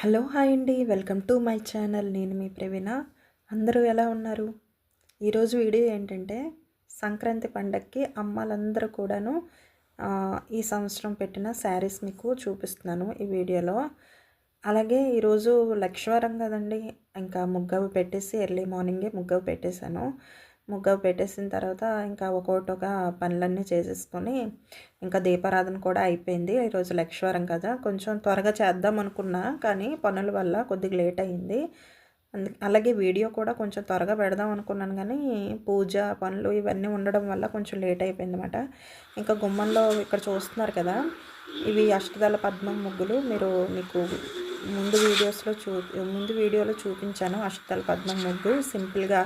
Hello hi అండి, welcome to my channel. నేను మీ ప్రవీణ. అందరూ ఎలా ఉన్నారు? ఈరోజు వీడియో ఏంటంటే సంక్రాంతి పండగకి అమ్మాలందరూ కూడాను ఈ సంవత్సరం పెట్టిన శారీస్ మీకు చూపిస్తున్నాను ఈ వీడియోలో. అలాగే ఈరోజు లక్షవారం కదండి, ఇంకా ముగ్గవి పెట్టేసి ఎర్లీ మార్నింగే ముగ్గవి పెట్టేశాను. ముగ్గవి పెట్టేసిన తర్వాత ఇంకా ఒక్కొక్క పనులన్నీ చేసేసుకొని ఇంకా దీపారాధన కూడా అయిపోయింది. ఈరోజు లక్షవారం కదా, కొంచెం త్వరగా చేద్దాం అనుకున్నా కానీ పనుల వల్ల కొద్దిగా లేట్ అయింది. అలాగే వీడియో కూడా కొంచెం త్వరగా పెడదాం అనుకున్నాను కానీ పూజ పనులు ఇవన్నీ ఉండడం వల్ల కొంచెం లేట్ అయిపోయింది అన్నమాట. ఇంకా గుమ్మంలో ఇక్కడ చూస్తున్నారు కదా, ఇవి అష్టదళ పద్మం ముగ్గులు. మీకు ముందు వీడియోలో చూపించాను అష్టదళ పద్మం ముగ్గు సింపుల్గా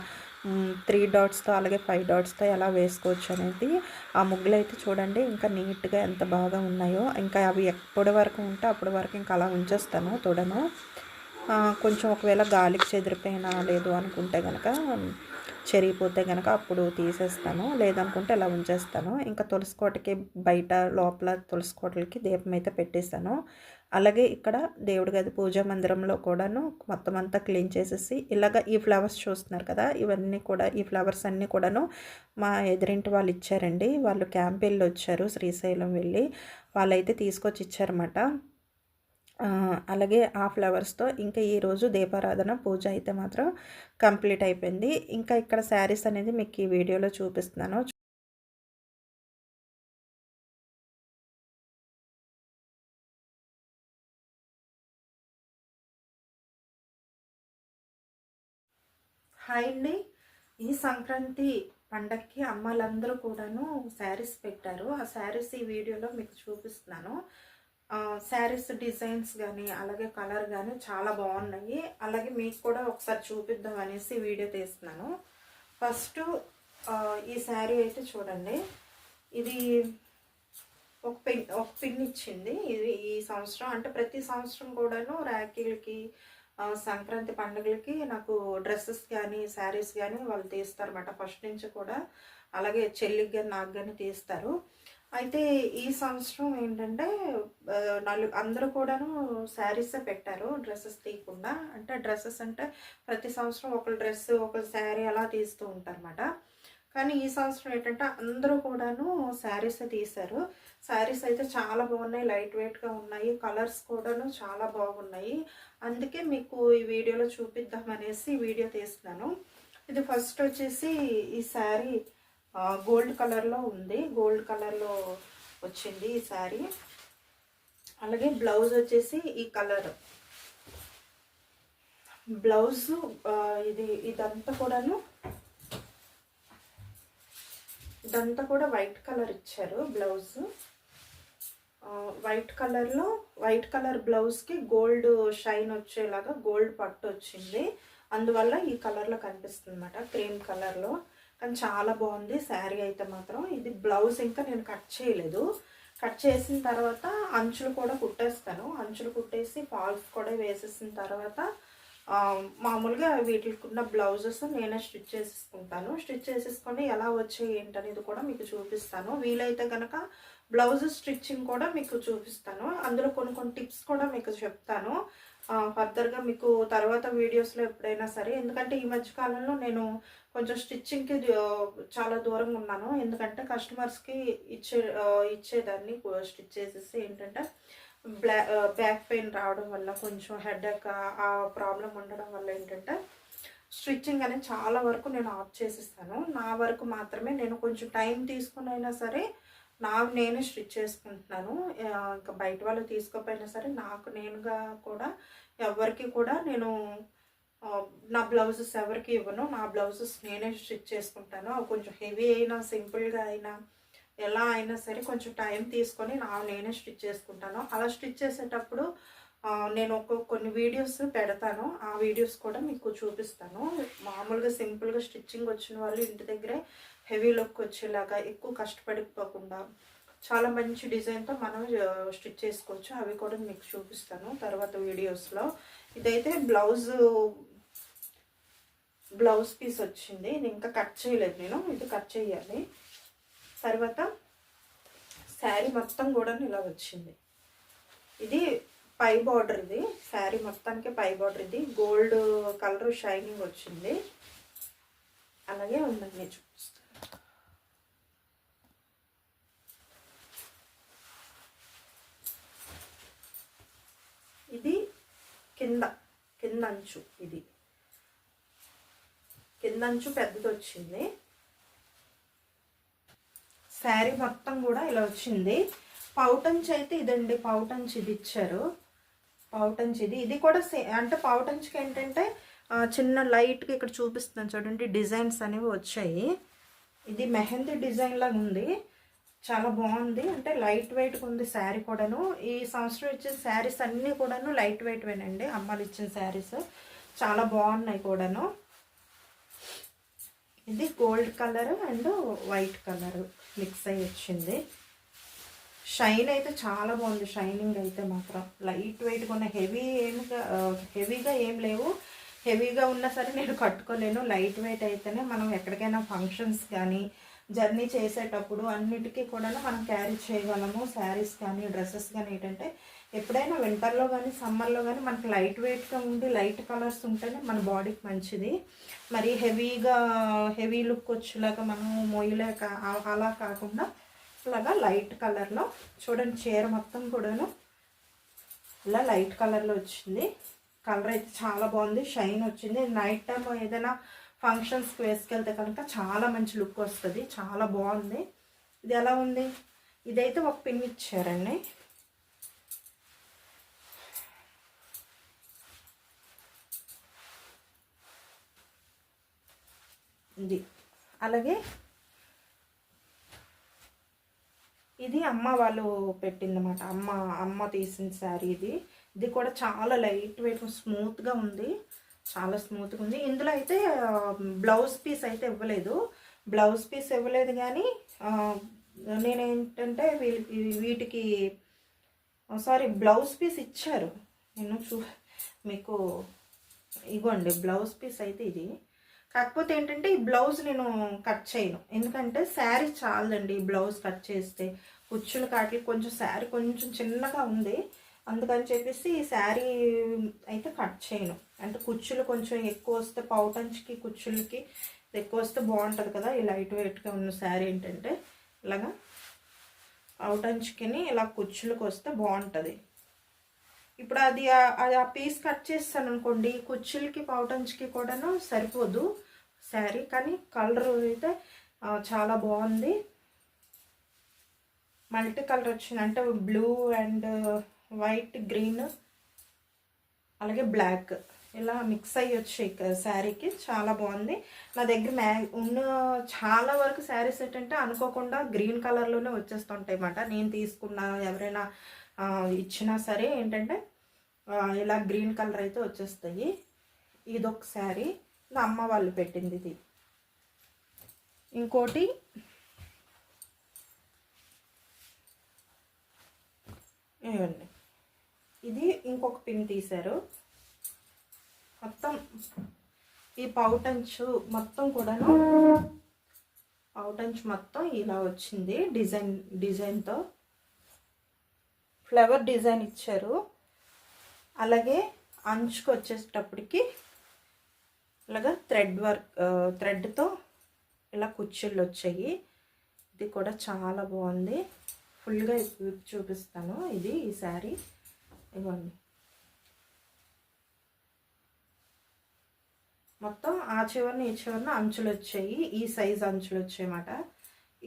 3 డాట్స్తో అలాగే 5 డాట్స్తో ఎలా వేసుకోవచ్చు అనేది. ఆ ముగ్గులు అయితే చూడండి ఇంకా నీట్గా ఎంత బాగా ఉన్నాయో. ఇంకా అవి ఎప్పటి వరకు ఉంటే అప్పటి వరకు ఇంకా అలా ఉంచేస్తాను తొడను. కొంచెం ఒకవేళ గాలికి చెదిరిపోయినా లేదు అనుకుంటే కనుక, చెరిగిపోతే కనుక అప్పుడు తీసేస్తాను, లేదనుకుంటే ఇలా ఉంచేస్తాను. ఇంకా తులసి కోటకి బయట లోపల తులసి కోటలకి దీపం అయితే పెట్టేస్తాను. అలాగే ఇక్కడ దేవుడి గది పూజా మందిరంలో కూడాను మొత్తం అంతా క్లీన్ చేసేసి ఇలాగ ఈ ఫ్లవర్స్ చూస్తున్నారు కదా, ఇవన్నీ కూడా ఈ ఫ్లవర్స్ అన్నీ కూడాను మా ఎదురింటి వాళ్ళు ఇచ్చారండి. వాళ్ళు క్యాంప్ వెళ్ళి వచ్చారు, శ్రీశైలం వెళ్ళి వాళ్ళైతే తీసుకొచ్చి ఇచ్చారన్నమాట. అలాగే ఆ ఫ్లవర్స్తో ఇంకా ఈరోజు దీపారాధన పూజ అయితే మాత్రం కంప్లీట్ అయిపోయింది. ఇంకా ఇక్కడ శారీస్ అనేది మీకు ఈ వీడియోలో చూపిస్తున్నాను. హాయ్ అండి, ఈ సంక్రాంతి పండగకి అమ్మాయిలందరూ కూడాను శారీస్ పెట్టారు. ఆ శారీస్ ఈ వీడియోలో మీకు చూపిస్తున్నాను. శారీస్ డిజైన్స్ కానీ అలాగే కలర్ కానీ చాలా బాగున్నాయి. అలాగే మీకు కూడా ఒకసారి చూపిద్దాం అనేసి వీడియో తీస్తున్నాను. ఫస్ట్ ఈ శారీ అయితే చూడండి, ఇది ఒక పిన్ ఇచ్చింది. ఇది ఈ సంవత్సరం అంటే ప్రతి సంవత్సరం కూడాను రాఖీలకి సంక్రాంతి పండుగలకి నాకు డ్రెస్సెస్ కానీ శారీస్ కానీ వాళ్ళు తీస్తారన్నమాట ఫస్ట్ నుంచి కూడా. అలాగే చెల్లికి కానీ నాకు కానీ తీస్తారు. అయితే ఈ సంవత్సరం ఏంటంటే అందరూ కూడాను శారీసే పెట్టారు, డ్రెస్సెస్ తీయకుండా. అంటే డ్రెస్సెస్ అంటే ప్రతి సంవత్సరం ఒక డ్రెస్ ఒక శారీ అలా తీస్తూ ఉంటారన్నమాట. కానీ ఈ సంవత్సరం ఏంటంటే అందరూ కూడాను శారీసే తీశారు. శారీస్ అయితే చాలా బాగున్నాయి, లైట్ వెయిట్గా ఉన్నాయి, కలర్స్ కూడాను చాలా బాగున్నాయి. అందుకే మీకు ఈ వీడియోలో చూపిద్దామనేసి వీడియో తీస్తున్నాను. ఇది ఫస్ట్ వచ్చేసి ఈ శారీ గోల్డ్ కలర్లో ఉంది, గోల్డ్ కలర్లో వచ్చింది ఈ శారీ. అలాగే బ్లౌజ్ వచ్చేసి ఈ కలర్ బ్లౌజ్. ఇదంతా కూడా వైట్ కలర్ ఇచ్చారు బ్లౌజ్. వైట్ కలర్ బ్లౌజ్కి గోల్డ్ షైన్ వచ్చేలాగా గోల్డ్ పట్టు వచ్చింది. అందువల్ల ఈ కలర్లో కనిపిస్తుంది అన్నమాట, క్రీమ్ కలర్లో. కానీ చాలా బాగుంది శారీ అయితే మాత్రం. ఇది బ్లౌజ్ ఇంకా నేను కట్ చేయలేదు. కట్ చేసిన తర్వాత అంచులు కూడా కుట్టేస్తాను. అంచులు కుట్టేసి ఫాల్స్ కూడా వేసేసిన తర్వాత మామూలుగా వీటికి ఉన్న బ్లౌజెస్ నేనే స్టిచ్ చేసేసుకుంటాను. స్టిచ్ చేసేసుకొని ఎలా వచ్చాయి ఏంటనేది కూడా మీకు చూపిస్తాను. వీలైతే కనుక బ్లౌజ్ స్టిచ్చింగ్ కూడా మీకు చూపిస్తాను. అందులో కొన్ని టిప్స్ కూడా మీకు చెప్తాను ఫర్దర్గా మీకు తర్వాత వీడియోస్లో ఎప్పుడైనా సరే. ఎందుకంటే ఈ మధ్య కాలంలో నేను కొంచెం స్టిచ్చింగ్కి చాలా దూరంగా ఉన్నాను. ఎందుకంటే కస్టమర్స్కి ఇచ్చేదాన్ని స్టిచ్ చేసేసి ఏంటంటే బ్యాక్ పెయిన్ రావడం వల్ల, కొంచెం హెడేక్ ఆ ప్రాబ్లం ఉండడం వల్ల ఏంటంటే స్టిచ్చింగ్ అనేది చాలా వరకు నేను ఆఫ్ చేసేస్తాను. నా వరకు మాత్రమే నేను కొంచెం టైం తీసుకుని అయినా సరే నేనే స్టిచ్ చేసుకుంటున్నాను. ఇంకా బయట వాళ్ళు తీసుకోపోయినా సరే నాకు నేనుగా కూడా ఎవరికి కూడా నేను నా బ్లౌజెస్ ఎవరికి ఇవ్వను. నా బ్లౌజెస్ నేనే స్టిచ్ చేసుకుంటాను. అవి కొంచెం హెవీ అయినా సింపుల్గా అయినా ఎలా అయినా సరే కొంచెం టైం తీసుకొని నేనే స్టిచ్ చేసుకుంటాను. అలా స్టిచ్ చేసేటప్పుడు నేను కొన్ని వీడియోస్ పెడతాను, ఆ వీడియోస్ కూడా మీకు చూపిస్తాను. మామూలుగా సింపుల్గా స్టిచ్చింగ్ వచ్చిన వాళ్ళు ఇంటి దగ్గరే హెవీ లుక్ వచ్చేలాగా ఎక్కువ కష్టపడిపోకుండా చాలా మంచి డిజైన్తో మనం స్టిచ్ చేసుకోవచ్చు. అవి కూడా మీకు చూపిస్తాను తర్వాత వీడియోస్లో. ఇదైతే బ్లౌజ్ పీస్ వచ్చింది, ఇది ఇంకా కట్ చేయలేదు నేను, ఇది కట్ చేయాలి. తర్వాత శారీ మొత్తం కూడా ఇలా వచ్చింది. ఇది పై బార్డర్ ఇది, శారీ మొత్తానికి పై బార్డర్ ఇది, గోల్డ్ కలర్ షైనింగ్ వచ్చింది. అలాగే ఉందండి, చూపిస్తాను. ఇది కింద అంచు, ఇది కింద అంచు పెద్దది వచ్చింది. శారీ మొత్తం కూడా ఇలా వచ్చింది. పౌటంచ్ అయితే ఇదండి, పౌటంచ్ ఇది ఇచ్చారు. పౌటంచ్ ఇది కూడా అంటే పౌటంచ్కి ఏంటంటే చిన్న లైట్గా ఇక్కడ చూపిస్తున్నాను చూడండి, డిజైన్స్ అనేవి వచ్చాయి. ఇది మెహందీ డిజైన్ లాగా ఉంది, చాలా బాగుంది. అంటే లైట్ వెయిట్గా ఉంది శారీ కూడాను. ఈ సంవత్సరం ఇచ్చిన శారీస్ అన్నీ కూడాను లైట్ వెయిట్వేనండి, అమ్మాయిలు ఇచ్చిన శారీస్ చాలా బాగున్నాయి కూడాను. ఇది gold colour and white colour mix అయ్యి వచ్చింది. షైన్ అయితే చాలా బాగుంది, షైనింగ్ అయితే మాత్రం లైట్ వెయిట్గా ఉన్న, హెవీగా ఏం లేవు. హెవీగా ఉన్నా సరే నేను కట్టుకోలేను. లైట్ వెయిట్ అయితేనే మనం ఎక్కడికైనా ఫంక్షన్స్ కానీ జర్నీ చేసేటప్పుడు అన్నిటికీ కూడా మనం క్యారీ చేయగలము. శారీస్ కానీ డ్రెస్సెస్ కానీ ఏంటంటే ఎప్పుడైనా వింటర్లో కానీ సమ్మర్లో కానీ మనకి లైట్ వెయిట్గా ఉండి లైట్ కలర్స్ ఉంటేనే మన బాడీకి మంచిది. మరి హెవీ లుక్ వచ్చేలాగా మనం మోయలేక అలా కాకుండా ఇలాగా లైట్ కలర్లో చూడండి, చీర మొత్తం కూడాను ఇలా లైట్ కలర్లో వచ్చింది. కలర్ అయితే చాలా బాగుంది, షైన్ వచ్చింది. నైట్ టైం ఏదైనా ఫంక్షన్స్కి వేసుకెళ్తే కనుక చాలా మంచి లుక్ వస్తుంది, చాలా బాగుంది. ఇది ఎలా ఉంది, ఇదైతే ఒక పిన్ ఇచ్చారండి. ఇది అలాగే ఇది అమ్మ వాళ్ళు పెట్టిందన్నమాట, అమ్మ తీసిన శారీ ఇది కూడా చాలా లైట్ వెయిట్ స్మూత్గా ఉంది, చాలా స్మూత్గా ఉంది. ఇందులో అయితే బ్లౌజ్ పీస్ అయితే ఇవ్వలేదు కానీ నేనేంటంటే వీటికి బ్లౌజ్ పీస్ ఇచ్చారు. నేను మీకు ఇగోండి బ్లౌజ్ పీస్ అయితే ఇది. కాకపోతే ఏంటంటే ఈ బ్లౌజ్ నేను కట్ చేయను, ఎందుకంటే శారీ చాలండి ఈ బ్లౌజ్ కట్ చేస్తే. కుచ్చులు కాటికి కొంచెం శారీ కొంచెం చిన్నగా ఉంది, అందుకని చెప్పేసి ఈ శారీ అయితే కట్ చేయను. అంటే కుచ్చులు కొంచెం ఎక్కువ వస్తే, పౌటంచ్కి కుచ్చులకి ఎక్కువ వస్తే బాగుంటుంది కదా. ఈ లైట్ వెయిట్గా ఉన్న శారీ ఏంటంటే ఇలాగా పౌటంచ్కి ఇలా కుచ్చులకు వస్తే బాగుంటుంది. ఇప్పుడు అది ఆ పీస్ కట్ చేస్తాను అనుకోండి, కుచ్చులకి పౌటంచ్కి కూడాను సరిపోదు శారీ. కానీ కలర్ అయితే చాలా బాగుంది, మల్టీ కలర్ వచ్చింది. అంటే బ్లూ అండ్ వైట్, గ్రీన్ అలాగే బ్లాక్ ఇలా మిక్స్ అయ్యి వచ్చాయి శారీకి, చాలా బాగుంది. నా దగ్గర ఉన్న చాలా వరకు శారీస్ ఏంటంటే అనుకోకుండా గ్రీన్ కలర్లోనే వచ్చేస్తుంటాయి అన్నమాట. నేను తీసుకున్న ఎవరైనా ఇచ్చినా సరే ఏంటంటే ఇలా గ్రీన్ కలర్ అయితే వచ్చేస్తాయి. ఇదొక శారీ నా అమ్మ వాళ్ళు పెట్టింది ఇది. ఇంకోటి ఇవ్వండి, ఇది ఇంకొక పిన్ తీశారు. మొత్తం ఈ పౌటంచు మొత్తం కూడాను, పౌటంచు మొత్తం ఇలా వచ్చింది డిజైన్తో ఫ్లవర్ డిజైన్ ఇచ్చారు. అలాగే అంచుకు వచ్చేటప్పటికి ఇలాగా థ్రెడ్తో ఇలా కుచ్చుళ్ళు వచ్చాయి. ఇది కూడా చాలా బాగుంది, ఫుల్గా చూపిస్తాను. ఈ శారీ ఇవ్వండి, మొత్తం ఆ చివరిని ఈ చివరిన అంచులు వచ్చాయి, ఈ సైజ్ అంచులు వచ్చాయి అన్నమాట.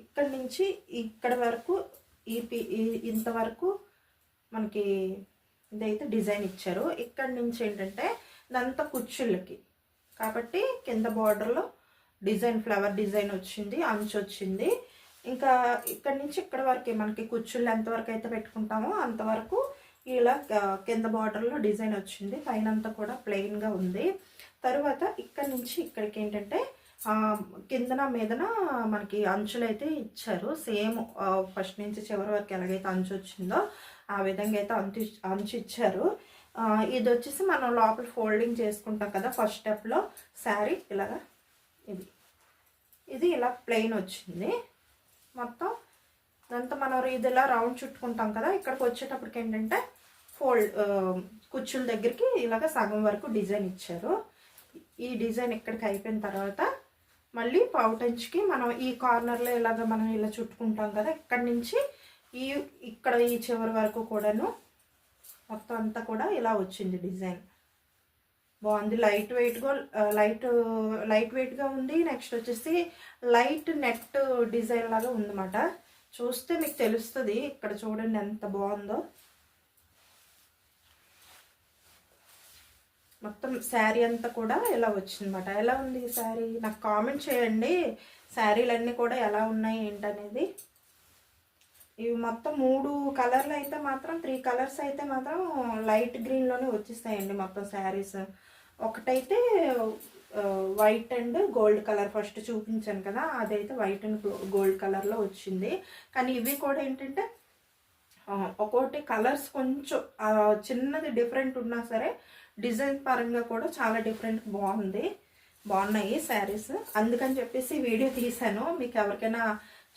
ఇక్కడి నుంచి ఇక్కడి వరకు ఇంతవరకు మనకి ఇదైతే డిజైన్ ఇచ్చారు. ఇక్కడి నుంచి ఏంటంటే ఇదంతా కుచ్చుళ్ళకి కాబట్టి కింద బార్డర్లో డిజైన్ ఫ్లవర్ డిజైన్ వచ్చింది, అంచు వచ్చింది. ఇంకా ఇక్కడి నుంచి ఇక్కడ వరకే మనకి కుచ్చుళ్ళు ఎంతవరకు అయితే పెట్టుకుంటామో అంతవరకు ఇలా కింద బార్డర్లో డిజైన్ వచ్చింది. పైన అంతా కూడా ప్లెయిన్గా ఉంది. తర్వాత ఇక్కడి నుంచి ఇక్కడికి ఏంటంటే కిందన మీదన మనకి అంచులు అయితే ఇచ్చారు. సేమ్ ఫస్ట్ నుంచి చివరి వరకు ఎలాగైతే అంచు వచ్చిందో ఆ విధంగా అయితే అంచు ఇచ్చారు. ఇది వచ్చేసి మనం లోపల ఫోల్డింగ్ చేసుకుంటాం కదా ఫస్ట్ స్టెప్లో శారీ ఇలాగా ఇది ఇలా ప్లెయిన్ వచ్చింది మొత్తం. ఇదంతా మనం ఇది ఇలా రౌండ్ చుట్టుకుంటాం కదా. ఇక్కడికి వచ్చేటప్పటికి ఏంటంటే కుచ్చుల దగ్గరికి ఇలాగ సగం వరకు డిజైన్ ఇచ్చారు. ఈ డిజైన్ ఇక్కడికి అయిపోయిన తర్వాత మళ్ళీ పౌటంచ్కి మనం ఈ కార్నర్లో ఇలాగ మనం ఇలా చుట్టుకుంటాం కదా, ఇక్కడి నుంచి ఇక్కడ ఈ చివరి వరకు కూడాను మొత్తం అంతా కూడా ఇలా వచ్చింది డిజైన్. బాగుంది. లైట్ వెయిట్గా ఉంది. నెక్స్ట్ వచ్చేసి లైట్ నెట్ డిజైన్ లాగా ఉందన్నమాట. చూస్తే మీకు తెలుస్తుంది. ఇక్కడ చూడండి ఎంత బాగుందో. మొత్తం శారీ అంతా కూడా ఇలా వచ్చిందన్నమాట. ఎలా ఉంది ఈ శారీ నాకు కామెంట్ చేయండి. శారీలన్నీ కూడా ఎలా ఉన్నాయి ఏంటనేది. ఇవి మొత్తం 3 కలర్లు అయితే మాత్రం 3 కలర్స్ అయితే మాత్రం లైట్ గ్రీన్లోనే వచ్చేస్తాయండి మొత్తం శారీస్. ఒకటైతే white and gold colour first చూపించాను కదా, అదైతే వైట్ అండ్ గోల్డ్ కలర్లో వచ్చింది. కానీ ఇవి కూడా ఏంటంటే ఒక్కొక్కటి కలర్స్ కొంచెం చిన్నది డిఫరెంట్ ఉన్నా సరే డిజైన్ పరంగా కూడా చాలా డిఫరెంట్ బాగున్నాయి శారీస్. అందుకని చెప్పేసి వీడియో తీసాను, మీకు ఎవరికైనా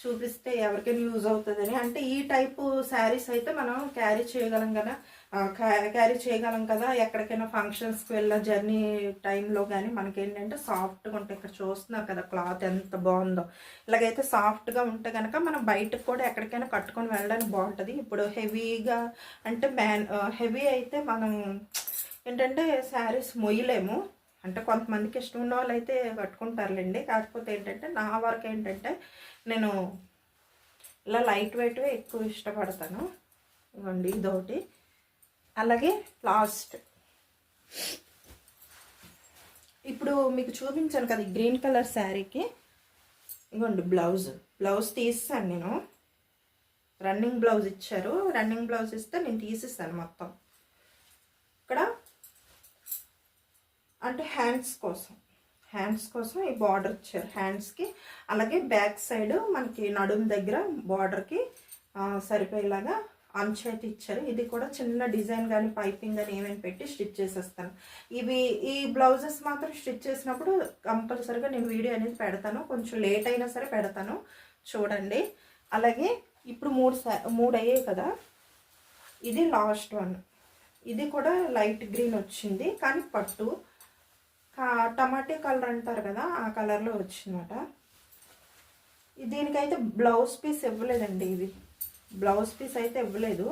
చూపిస్తే ఎవరికైనా యూజ్ అవుతుందని. అంటే ఈ టైపు శారీస్ అయితే మనం క్యారీ చేయగలం కదా ఎక్కడికైనా ఫంక్షన్స్కి వెళ్ళిన జర్నీ టైంలో. కానీ మనకేంటంటే సాఫ్ట్గా ఉంటాయి. ఇక్కడ చూస్తున్నారు కదా క్లాత్ ఎంత బాగుందో. ఇలాగైతే సాఫ్ట్గా ఉంటే కనుక మనం బయటకు కూడా ఎక్కడికైనా కట్టుకొని వెళ్ళడానికి బాగుంటుంది. ఇప్పుడు హెవీగా అంటే హెవీ అయితే మనం ఏంటంటే శారీస్ మొయ్యలేము. అంటే కొంతమందికి ఇష్టం ఉన్న వాళ్ళు అయితే కట్టుకుంటారులేండి. కాకపోతే ఏంటంటే నా వరకు ఏంటంటే నేను ఇలా లైట్ వెయిట్వే ఎక్కువ ఇష్టపడతాను. ఇవ్వండి ఇదొకటి. అలాగే లాస్ట్ ఇప్పుడు మీకు చూపించాను కదా గ్రీన్ కలర్ శారీకి ఇవ్వండి బ్లౌజ్ తీస్తాను నేను. రన్నింగ్ బ్లౌజ్ ఇచ్చారు. రన్నింగ్ బ్లౌజ్ ఇస్తే నేను తీసిస్తాను మొత్తం. ఇక్కడ అంటే హ్యాండ్స్ కోసం ఈ బార్డర్ ఇచ్చారు హ్యాండ్స్కి. అలాగే బ్యాక్ సైడ్ మనకి నడుము దగ్గర బార్డర్కి సరిపోయేలాగా అంచు అయితే ఇచ్చారు. ఇది కూడా చిన్న డిజైన్ కానీ పైపింగ్ కానీ ఏమైనా పెట్టి స్టిచ్ చేసేస్తాను. ఈ బ్లౌజెస్ మాత్రం స్టిచ్ చేసినప్పుడు కంపల్సరీగా నేను వీడియో అనేది పెడతాను. కొంచెం లేట్ అయినా సరే పెడతాను, చూడండి. అలాగే ఇప్పుడు 3 అయ్యాయి కదా, ఇది లాస్ట్ వన్. ఇది కూడా లైట్ గ్రీన్ వచ్చింది కానీ పట్టు టమాటా కలర్ అంటారు కదా ఆ కలర్లో వచ్చిందన్నమాట. దీనికైతే బ్లౌజ్ పీస్ ఇవ్వలేదండి. ఇది బ్లౌజ్ పీస్ అయితే ఇవ్వలేదు.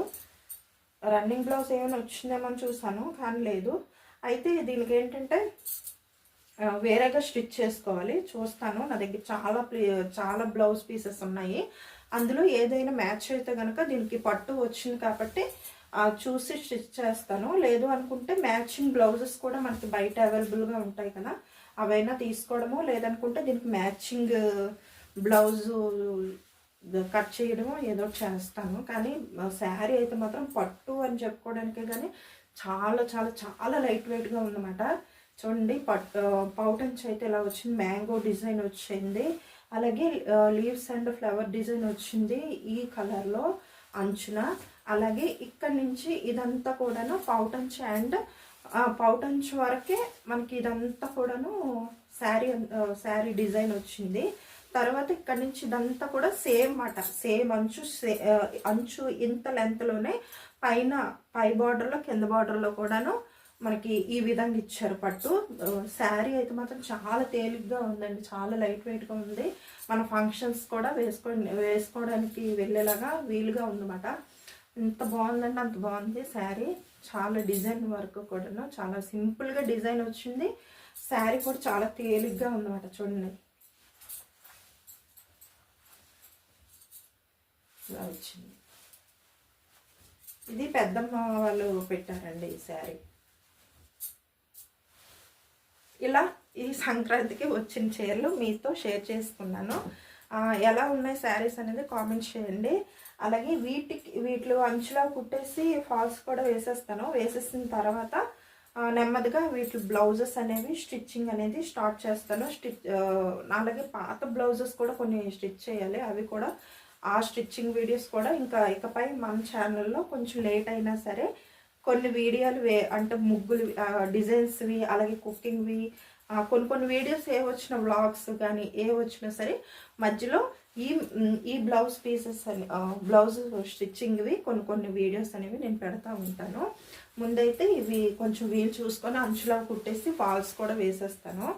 రన్నింగ్ బ్లౌజ్ ఏమైనా వచ్చిందేమో చూసాను కానీ లేదు. అయితే దీనికి ఏంటంటే వేరేగా స్టిచ్ చేసుకోవాలి. చూస్తాను, నా దగ్గర చాలా బ్లౌజ్ పీసెస్ ఉన్నాయి. అందులో ఏదైనా మ్యాచ్ అయితే కనుక దీనికి పట్టు వచ్చింది కాబట్టి చూసి స్టిచ్ చేస్తాను. లేదు అనుకుంటే మ్యాచింగ్ బ్లౌజెస్ కూడా మనకి బయట అవైలబుల్గా ఉంటాయి కదా, అవైనా తీసుకోవడము. లేదనుకుంటే దీనికి మ్యాచింగ్ బ్లౌజు కట్ చేయడము ఏదో చేస్తాను. కానీ శారీ అయితే మాత్రం పట్టు అని చెప్పుకోవడానికే కానీ చాలా చాలా చాలా లైట్ వెయిట్గా ఉందన్నమాట. చూడండి పౌటంచ్ అయితే ఇలా వచ్చింది. మ్యాంగో డిజైన్ వచ్చింది. అలాగే లీవ్స్ అండ్ ఫ్లవర్ డిజైన్ వచ్చింది ఈ కలర్లో అంచున. అలాగే ఇక్కడ నుంచి ఇదంతా కూడాను పౌటంచ్ వరకే మనకి ఇదంతా కూడాను శారీ డిజైన్ వచ్చింది. తర్వాత ఇక్కడ నుంచి ఇదంతా కూడా సేమ్ మాట, సేమ్ అంచు ఇంత లెంత్లోనే పై బార్డర్లో కింద బార్డర్లో కూడాను మనకి ఈ విధంగా ఇచ్చారు పట్టు. శారీ అయితే మాత్రం చాలా తేలిగ్గా ఉందండి, చాలా లైట్ వెయిట్గా ఉంది. మన ఫంక్షన్స్ కూడా వేసుకోవడానికి వెళ్ళేలాగా వీలుగా ఉందన్నమాట. ఎంత బాగుందండి అంత బాగుంది శారీ. చాలా డిజైన్ వర్క్ కూడాను చాలా సింపుల్గా డిజైన్ వచ్చింది. శారీ కూడా చాలా తేలిగ్గా ఉందన్నమాట. చూడండి ఇలా వచ్చింది. ఇది పెద్దమ్మ వాళ్ళు పెట్టారండి ఈ శారీ. ఇలా ఈ సంక్రాంతికి వచ్చిన చీరలు మీతో షేర్ చేసుకున్నాను. ఎలా ఉన్నాయి శారీస్ అనేది కామెంట్ చేయండి. అలాగే వీటిలో అంచులా కుట్టేసి ఫాల్స్ కూడా వేసేసిన తర్వాత నెమ్మదిగా వీటి బ్లౌజెస్ అనేవి స్టిచ్చింగ్ అనేది స్టార్ట్ చేస్తాను. అలాగే పాత బ్లౌజెస్ కూడా కొన్ని స్టిచ్ చేయాలి. అవి కూడా ఆ స్టిచ్చింగ్ వీడియోస్ కూడా ఇకపై మన ఛానల్లో కొంచెం లేట్ అయినా సరే కొన్ని వీడియోలు అంటే ముగ్గులు డిజైన్స్వి అలాగే కుకింగ్వి కొన్ని వీడియోస్ ఏ వచ్చిన వ్లాగ్స్ కానీ ఏ వచ్చినా సరే మధ్యలో ఈ ఈ బ్లౌజ్ పీసెస్ అని బ్లౌజ్ స్టిచ్చింగ్వి కొన్ని వీడియోస్ అనేవి నేను పెడతా ఉంటాను. ముందైతే ఇవి కొంచెం వీలు చూసుకొని అంచులా కుట్టేసి ఫాల్స్ కూడా వేసేస్తాను.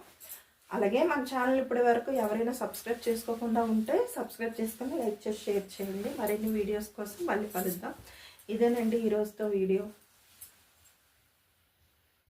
అలాగే మన ఛానల్ ఇప్పటి వరకు ఎవరైనా సబ్స్క్రైబ్ చేసుకోకుండా ఉంటే సబ్స్క్రైబ్ చేసుకొని లైక్ చేసి షేర్ చేయండి. మరిన్ని వీడియోస్ కోసం మళ్ళీ కలుద్దాం. ఇదేనండి ఈరోజుతో వీడియో.